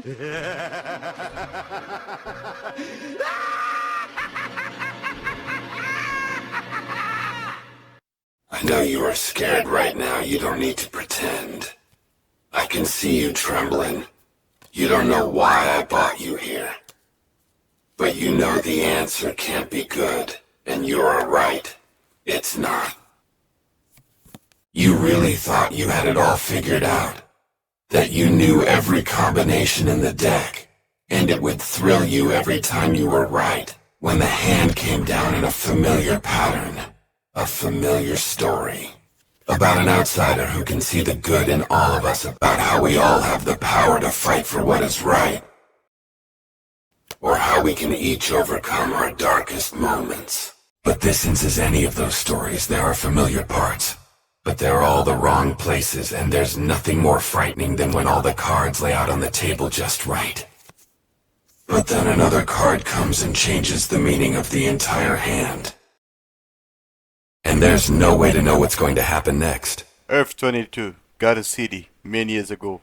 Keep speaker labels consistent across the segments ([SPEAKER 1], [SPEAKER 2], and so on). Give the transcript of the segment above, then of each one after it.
[SPEAKER 1] I know you are scared right now. You don't need to pretend. I can see you trembling. You don't know why I brought you here. But you know the answer can't be good, and you're right. It's not. You really thought you had it all figured out. That you knew every combination in the deck, and it would thrill you every time you were right, when the hand came down in a familiar pattern, a familiar story, about an outsider who can see the good in all of us, about how we all have the power to fight for what is right, or how we can each overcome our darkest moments. But this isn't any of those stories. There are familiar parts, but they're all the wrong places, and there's nothing more frightening than when all the cards lay out on the table just right. But then another card comes and changes the meaning of the entire hand. And there's no way to know what's going to happen next.
[SPEAKER 2] Earth 22, got a city, many years ago.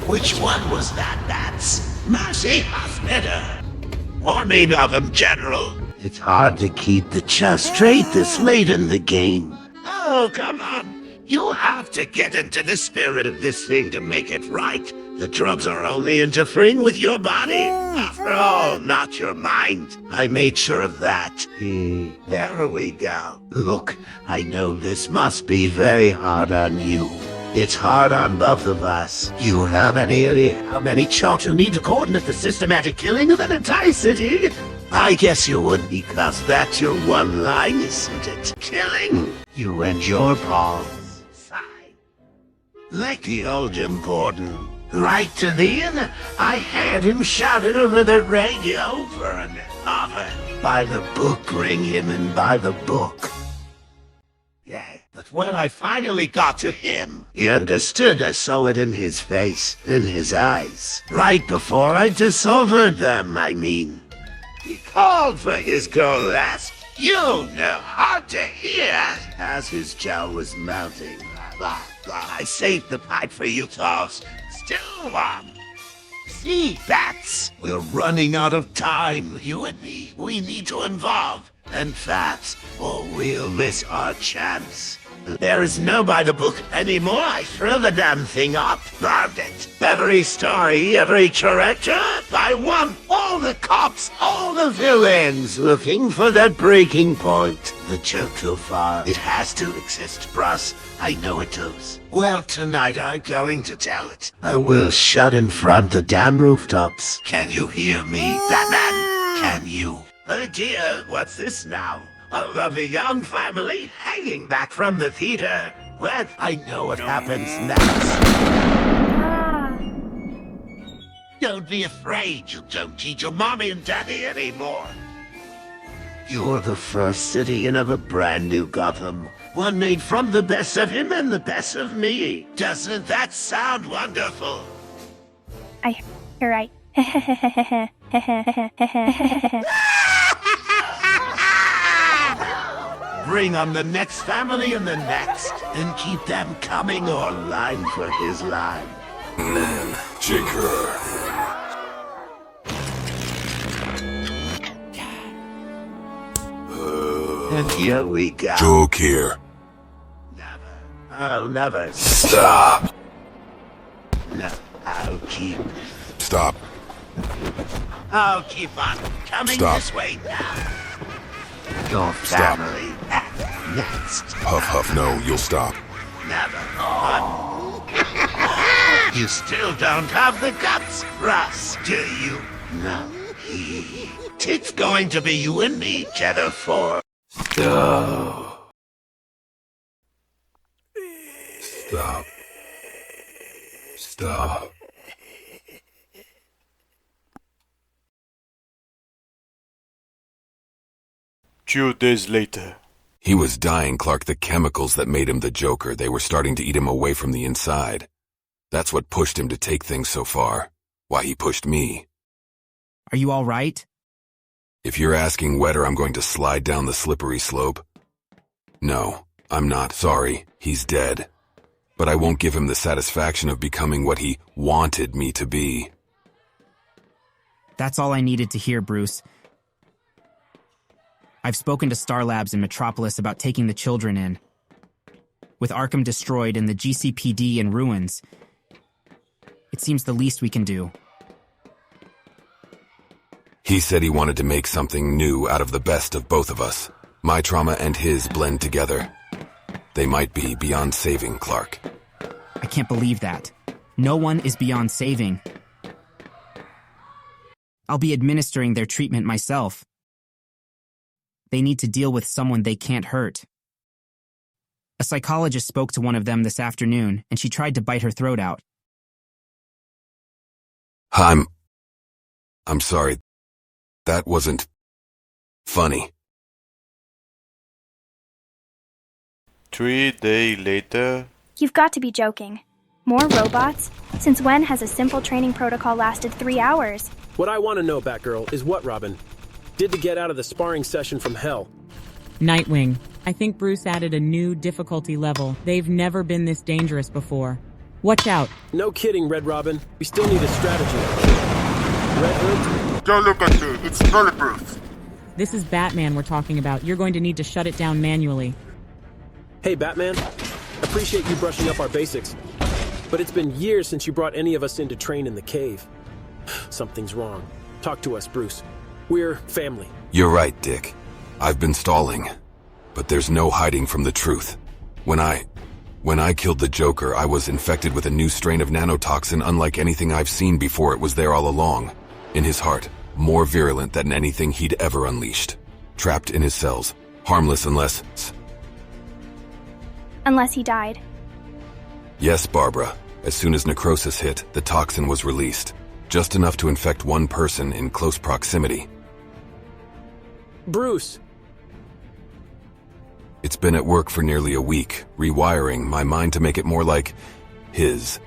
[SPEAKER 3] Which one was that, Bats? Mercy Hospital. Or maybe of them, General. It's hard to keep the chest straight this late in the game. Oh, come on. You have to get into the spirit of this thing to make it right. The drugs are only interfering with your body. After all, not your mind. I made sure of that. There we go. Look, I know this must be very hard on you. It's hard on both of us. You have any idea how many charts you need to coordinate the systematic killing of an entire city? I guess you would, because that's your one line, isn't it? Killing you and your pawns. Sigh. Like the old Jim Gordon. Right to the end, I had him shouted over the radio over and over. By the book, bring him in by the book. Yeah, but when I finally got to him, he understood. I saw it in his face, in his eyes. Right before I disowned them, I mean. He called for his girl last. You know, hard to hear, as his jaw was mounting. I saved the pipe for you, Toss. Still one. See, Bats, we're running out of time, you and me. We need to involve. And fast, or we'll miss our chance. There is no by the book anymore. I threw the damn thing up, burned it. Every story, every character, I want all the cops, all the villains looking for that breaking point. The joke too far. It has to exist, Bruss. I know it does. Well, tonight I'm going to tell it. I will shut in front the damn rooftops. Can you hear me, Batman? Can you? Oh dear, what's this now? A lovely young family hanging back from the theater. Well, I know what happens next. Don't be afraid, you don't need your mommy and daddy anymore. You're the first citizen of a brand new Gotham. One made from the best of him and the best of me. Doesn't that sound wonderful?
[SPEAKER 4] You're right.
[SPEAKER 3] Bring on the next family and the next, and keep them coming or line for his line.
[SPEAKER 1] Man, Jaker.
[SPEAKER 3] And here we go.
[SPEAKER 1] Joke here.
[SPEAKER 3] Never. I'll never.
[SPEAKER 1] Stop.
[SPEAKER 3] No, I'll keep.
[SPEAKER 1] Stop.
[SPEAKER 3] I'll keep on coming
[SPEAKER 1] Stop.
[SPEAKER 3] this way now. Your family next.
[SPEAKER 1] Huff, huff, no, you'll stop.
[SPEAKER 3] Never on. You still don't have the guts, Russ, do you? No. It's going to be you and me, Cheddar 4.
[SPEAKER 1] Stop. Stop. Stop.
[SPEAKER 2] Few days later.
[SPEAKER 1] He was dying, Clark. The chemicals that made him the Joker, they were starting to eat him away from the inside. That's what pushed him to take things so far. Why he pushed me.
[SPEAKER 5] Are you all right?
[SPEAKER 1] If you're asking whether I'm going to slide down the slippery slope, no, I'm not. Sorry, he's dead. but I won't give him the satisfaction of becoming what he wanted me to be.
[SPEAKER 5] That's all I needed to hear, Bruce. I've spoken to Star Labs in Metropolis about taking the children in. With Arkham destroyed and the GCPD in ruins, it seems the least we can do.
[SPEAKER 1] He said he wanted to make something new out of the best of both of us. My trauma and his blend together. They might be beyond saving, Clark.
[SPEAKER 5] I can't believe that. No one is beyond saving. I'll be administering their treatment myself. They need to deal with someone they can't hurt. A psychologist spoke to one of them this afternoon, and she tried to bite her throat out.
[SPEAKER 1] I'm sorry. That wasn't funny.
[SPEAKER 2] 3 days later.
[SPEAKER 4] You've got to be joking. More robots? Since when has a simple training protocol lasted 3 hours?
[SPEAKER 6] What I want to know, Batgirl, is what Robin did to get out of the sparring session from hell.
[SPEAKER 7] Nightwing. I think Bruce added a new difficulty level. They've never been this dangerous before. Watch out.
[SPEAKER 6] No kidding, Red Robin. We still need a strategy. Red Hood?
[SPEAKER 8] Don't look at me. It's bulletproof.
[SPEAKER 7] This is Batman we're talking about. You're going to need to shut it down manually.
[SPEAKER 6] Hey, Batman. Appreciate you brushing up our basics. But it's been years since you brought any of us in to train in the cave. Something's wrong. Talk to us, Bruce. We're family.
[SPEAKER 1] You're right, Dick. I've been stalling. But there's no hiding from the truth. When I killed the Joker, I was infected with a new strain of nanotoxin unlike anything I've seen before. It was there all along. In his heart, more virulent than anything he'd ever unleashed. Trapped in his cells, harmless unless...
[SPEAKER 4] Unless he died.
[SPEAKER 1] Yes, Barbara. As soon as necrosis hit, the toxin was released. Just enough to infect one person in close proximity.
[SPEAKER 6] Bruce!
[SPEAKER 1] It's been at work for nearly a week, rewiring my mind to make it more like his.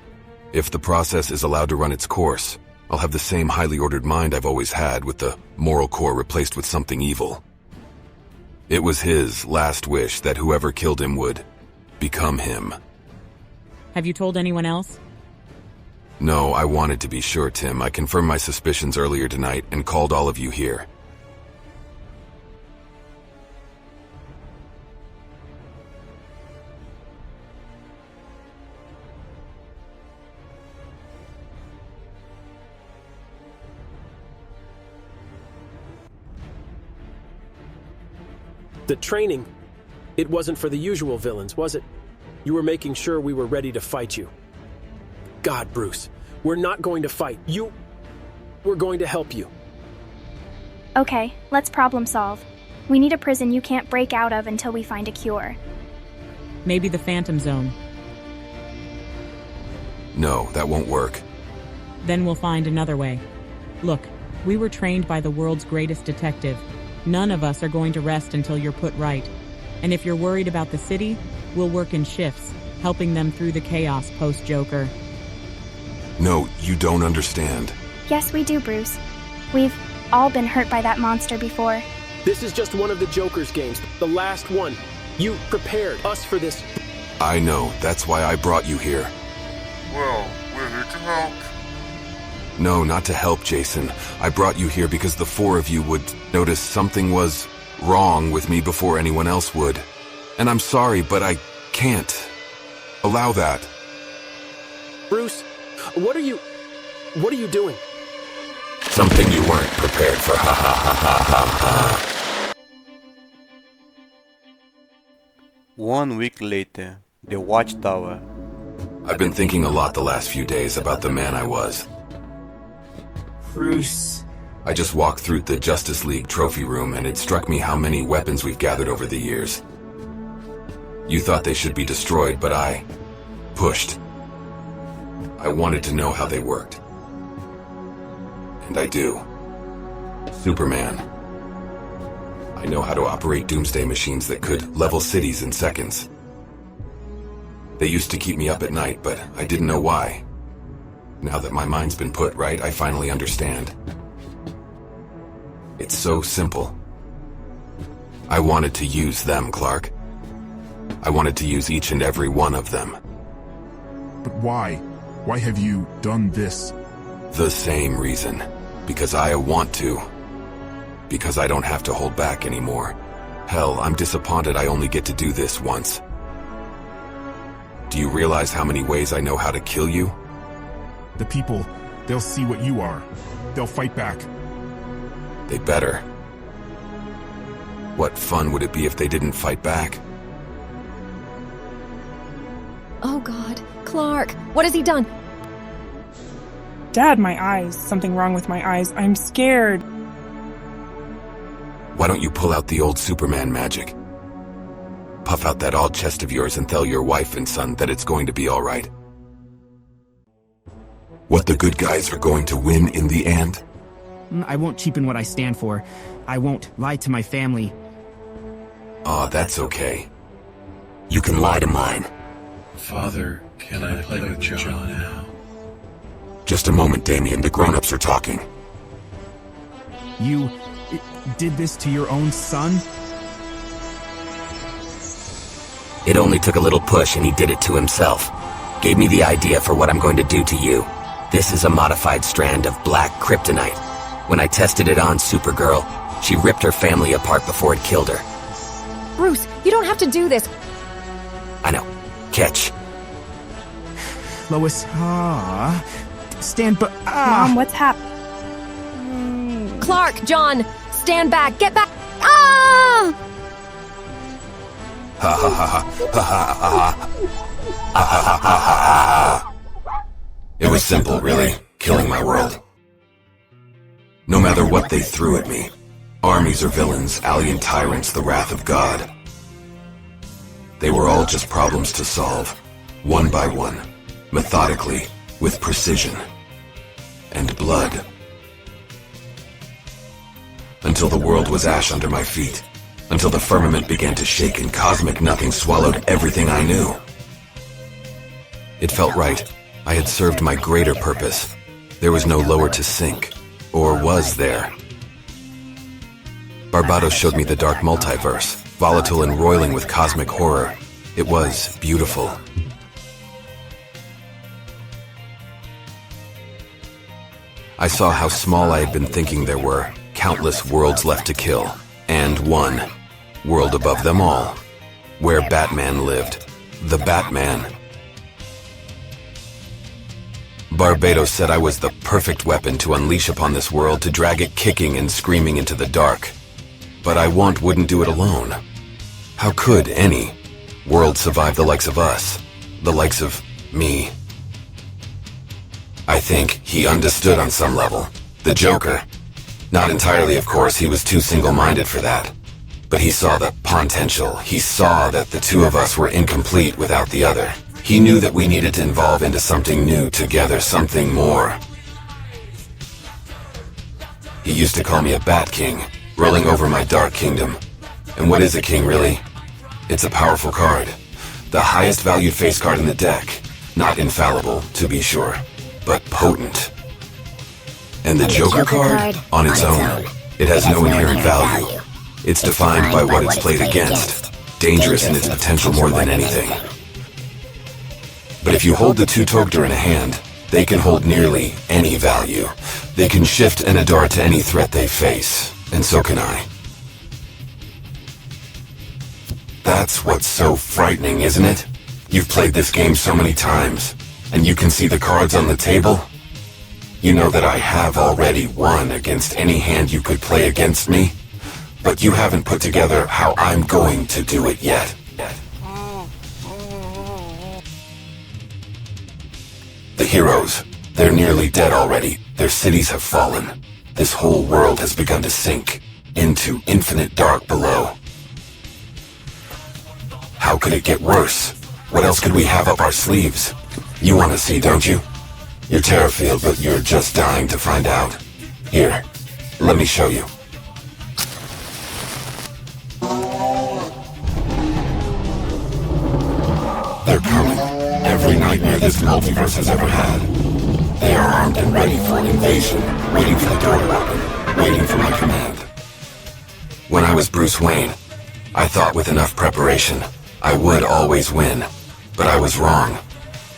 [SPEAKER 1] If the process is allowed to run its course, I'll have the same highly ordered mind I've always had, with the moral core replaced with something evil. It was his last wish that whoever killed him would become him.
[SPEAKER 7] Have you told anyone else?
[SPEAKER 1] No, I wanted to be sure, Tim. I confirmed my suspicions earlier tonight and called all of you here.
[SPEAKER 6] The training, it wasn't for the usual villains, was it? You were making sure we were ready to fight you. God, Bruce, we're not going to fight. We're going to help you.
[SPEAKER 4] Okay, let's problem solve. We need a prison you can't break out of until we find a cure.
[SPEAKER 7] Maybe the Phantom Zone.
[SPEAKER 1] No, that won't work.
[SPEAKER 7] Then we'll find another way. Look, we were trained by the world's greatest detective. None of us are going to rest until you're put right. And if you're worried about the city, we'll work in shifts, helping them through the chaos post-Joker.
[SPEAKER 1] No, you don't understand.
[SPEAKER 4] Yes, we do, Bruce. We've all been hurt by that monster before.
[SPEAKER 6] This is just one of the Joker's games, the last one. You prepared us for this.
[SPEAKER 1] I know, that's why I brought you here.
[SPEAKER 8] Well, we're here to help.
[SPEAKER 1] No, not to help, Jason. I brought you here because the four of you would notice something was wrong with me before anyone else would. And I'm sorry, but I can't allow that.
[SPEAKER 6] Bruce, what are you doing?
[SPEAKER 1] Something you weren't prepared for, ha ha ha ha ha ha.
[SPEAKER 2] 1 week later, the Watchtower.
[SPEAKER 1] I've been thinking a lot the last few days about the man I was.
[SPEAKER 5] Bruce.
[SPEAKER 1] I just walked through the Justice League trophy room and it struck me how many weapons we've gathered over the years. You thought they should be destroyed, but I pushed. I wanted to know how they worked. And I do. Superman. I know how to operate doomsday machines that could level cities in seconds. They used to keep me up at night, but I didn't know why. Now that my mind's been put right, I finally understand. It's so simple. I wanted to use them, Clark. I wanted to use each and every one of them.
[SPEAKER 9] But why? Why have you done this?
[SPEAKER 1] The same reason. Because I want to. Because I don't have to hold back anymore. Hell, I'm disappointed I only get to do this once. Do you realize how many ways I know how to kill you?
[SPEAKER 9] The people, they'll see what you are. They'll fight back.
[SPEAKER 1] They better. What fun would it be if they didn't fight back?
[SPEAKER 10] Oh God, Clark, what has he done?
[SPEAKER 11] Dad, my eyes. Something wrong with my eyes. I'm scared.
[SPEAKER 1] Why don't you pull out the old Superman magic? Puff out that odd chest of yours and tell your wife and son that it's going to be all right. What the good guys are going to win in the end?
[SPEAKER 5] I won't cheapen what I stand for. I won't lie to my family.
[SPEAKER 1] Aw, that's okay. You can lie to mine.
[SPEAKER 12] Father, can I play with John now?
[SPEAKER 1] Just a moment, Damien. The grown-ups are talking.
[SPEAKER 5] You did this to your own son?
[SPEAKER 13] It only took a little push and he did it to himself. Gave me the idea for what I'm going to do to you. This is a modified strand of black kryptonite. When I tested it on Supergirl, she ripped her family apart before it killed her.
[SPEAKER 10] Bruce, you don't have to do this.
[SPEAKER 13] I know. Catch.
[SPEAKER 5] Lois, stand but
[SPEAKER 4] Mom, what's happening?
[SPEAKER 10] Clark, John, stand back, get back. Ah!
[SPEAKER 1] Ha ha ha ha ha ha ha ha ha. It was simple, really. Killing my world. No matter what they threw at me. Armies or villains, alien tyrants, the wrath of God. They were all just problems to solve. One by one. Methodically. With precision. And blood. Until the world was ash under my feet. Until the firmament began to shake and cosmic nothing swallowed everything I knew. It felt right. I had served my greater purpose. There was no lower to sink. Or was there? Barbados showed me the dark multiverse, volatile and roiling with cosmic horror. It was beautiful. I saw how small I had been thinking there were. Countless worlds left to kill. And one. World above them all. Where Batman lived. The Batman. Barbados said I was the perfect weapon to unleash upon this world to drag it kicking and screaming into the dark. But I wouldn't do it alone. How could any world survive the likes of us? The likes of me? I think he understood on some level. The Joker. Not entirely, of course, he was too single-minded for that. But he saw the potential. He saw that the two of us were incomplete without the other. He knew that we needed to evolve into something new together, something more. He used to call me a Bat King, ruling over my dark kingdom. And what is a king, really? It's a powerful card. The highest valued face card in the deck. Not infallible, to be sure, but potent. And the Joker card, on its own, it has no inherent value. It's defined by what it's played against. Dangerous in its potential more than anything. But if you hold the two Togder in a hand, they can hold nearly any value. They can shift an Adar to any threat they face, and so can I. That's what's so frightening, isn't it? You've played this game so many times, and you can see the cards on the table. You know that I have already won against any hand you could play against me, but you haven't put together how I'm going to do it yet. The heroes, they're nearly dead already. Their cities have fallen. This whole world has begun to sink into infinite dark below. How could it get worse? What else could we have up our sleeves? You want to see, don't you? You're Terrafield, but you're just dying to find out. Here, let me show you. They're coming. Every nightmare this multiverse has ever had. They are armed and ready for an invasion, waiting for the door to open, waiting for my command. When I was Bruce Wayne, I thought with enough preparation, I would always win. But I was wrong.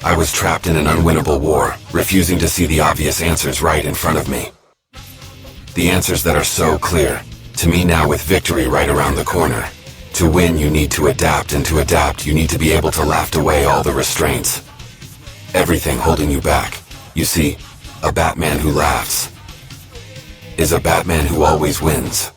[SPEAKER 1] I was trapped in an unwinnable war, refusing to see the obvious answers right in front of me. The answers that are so clear, to me now with victory right around the corner. To win, you need to adapt, and to adapt, you need to be able to laugh away all the restraints. Everything holding you back. You see, a Batman who laughs is a Batman who always wins.